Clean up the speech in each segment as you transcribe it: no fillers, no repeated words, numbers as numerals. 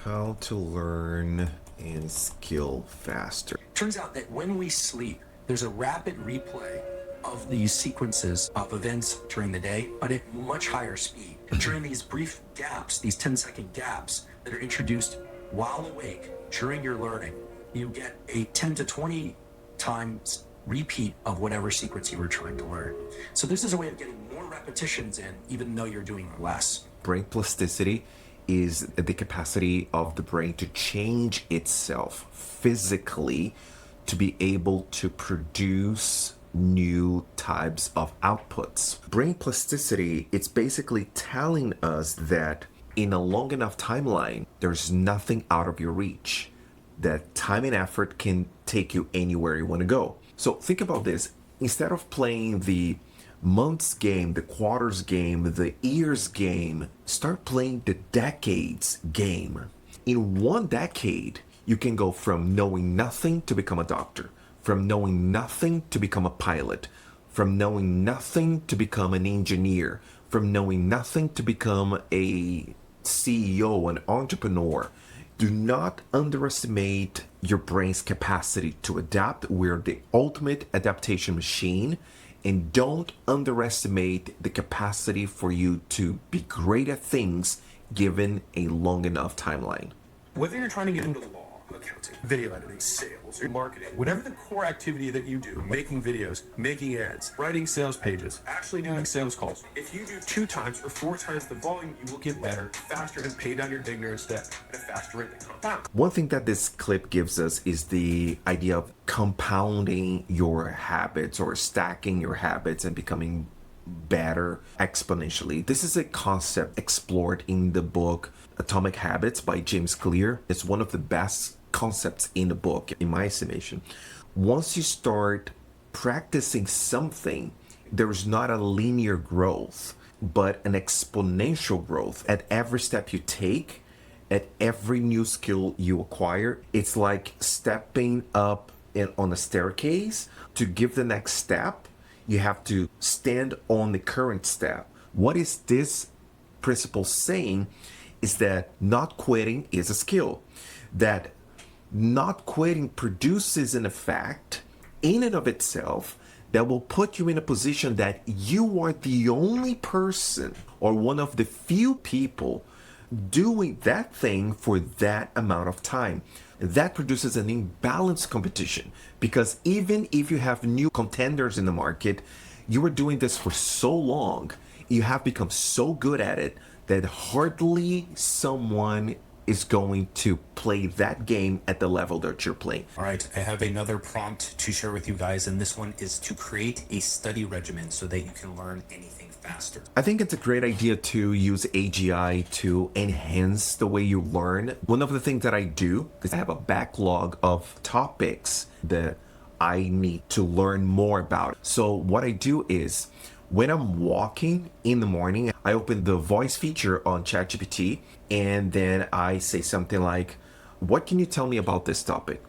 How to learn and skill faster. Turns out that when we sleep, there's a rapid replay of these sequences of events during the day, but at much higher speed. During these brief gaps, these 10-second gaps that are introduced while awake during your learning, you get a 10 to 20 times repeat of whatever sequence you were trying to learn. So this is a way of getting more repetitions in, even though you're doing less. Brain plasticity is the capacity of the brain to change itself physically to be able to produce new types of outputs. Brain plasticity, it's basically telling us that in a long enough timeline, there's nothing out of your reach. That time and effort can take you anywhere you want to go. So think about this. Instead of playing the months game, the quarters game, the years game, start playing the decades game. In one decade, you can go from knowing nothing to become a doctor, from knowing nothing to become a pilot, from knowing nothing to become an engineer, from knowing nothing to become a CEO, an entrepreneur. Do not underestimate your brain's capacity to adapt. We're the ultimate adaptation machine. And don't underestimate the capacity for you to be great at things given a long enough timeline. Whether you're trying to get into law, accounting, video editing, sales, or marketing, whatever the core activity that you do, making videos, making ads, writing sales pages, actually doing sales calls, if you do 2 times or 4 times the volume, you will get better, faster, and pay down your ignorance debt at a faster rate than compound. One thing that this clip gives us is the idea of compounding your habits or stacking your habits and becoming better exponentially. This is a concept explored in the book Atomic Habits by James Clear. It's one of the best concepts in the book, in my estimation. Once you start practicing something, there's not a linear growth, but an exponential growth at every step you take, at every new skill you acquire. It's like stepping up on a staircase. To give the next step, you have to stand on the current step. What is this principle saying is that not quitting is a skill. That not quitting produces an effect in and of itself that will put you in a position that you are the only person or one of the few people doing that thing for that amount of time. That produces an imbalanced competition, because even if you have new contenders in the market, you are doing this for so long, you have become so good at it that hardly someone is going to play that game at the level that you're playing. All right, I have another prompt to share with you guys, and this one is to create a study regimen so that you can learn anything faster. I think it's a great idea to use AGI to enhance the way you learn. One of the things that I do is I have a backlog of topics that I need to learn more about. So what I do is when I'm walking in the morning, I open the voice feature on ChatGPT and then I say something like, what can you tell me about this topic?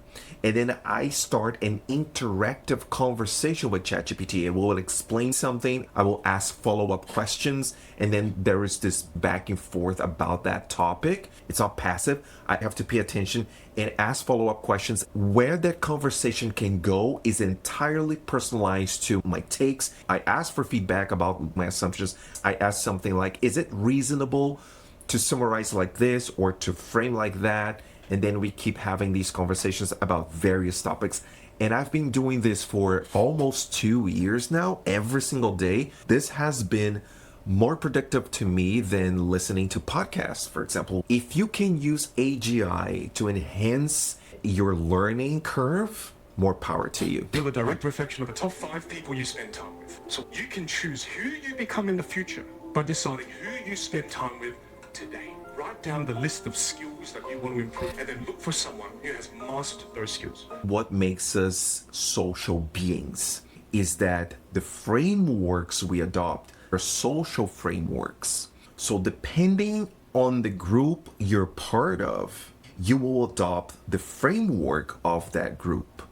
And then I start an interactive conversation with ChatGPT. It will explain something. I will ask follow-up questions. And then there is this back and forth about that topic. It's not passive. I have to pay attention and ask follow-up questions. Where that conversation can go is entirely personalized to my takes. I ask for feedback about my assumptions. I ask something like, is it reasonable to summarize like this or to frame like that? And then we keep having these conversations about various topics. And I've been doing this for almost 2 years now, every single day. This has been more productive to me than listening to podcasts, for example. If you can use AGI to enhance your learning curve, more power to you. You're the direct reflection of the top 5 people you spend time with. So you can choose who you become in the future by deciding who you spend time with today. Write down the list of skills that you want to improve and then look for someone who has mastered those skills. What makes us social beings is that the frameworks we adopt are social frameworks. So depending on the group you're part of, you will adopt the framework of that group.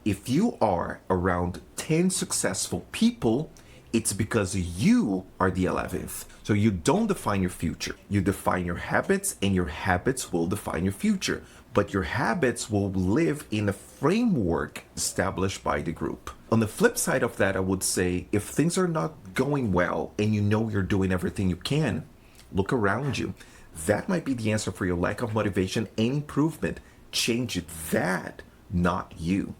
If you are around 10 successful people it's because you are the 11th. So you don't define your future. You define your habits, and your habits will define your future. But your habits will live in a framework established by the group. On the flip side of that, I would say if things are not going well and you know you're doing everything you can, look around you. That might be the answer for your lack of motivation and improvement. Change it. That, not you.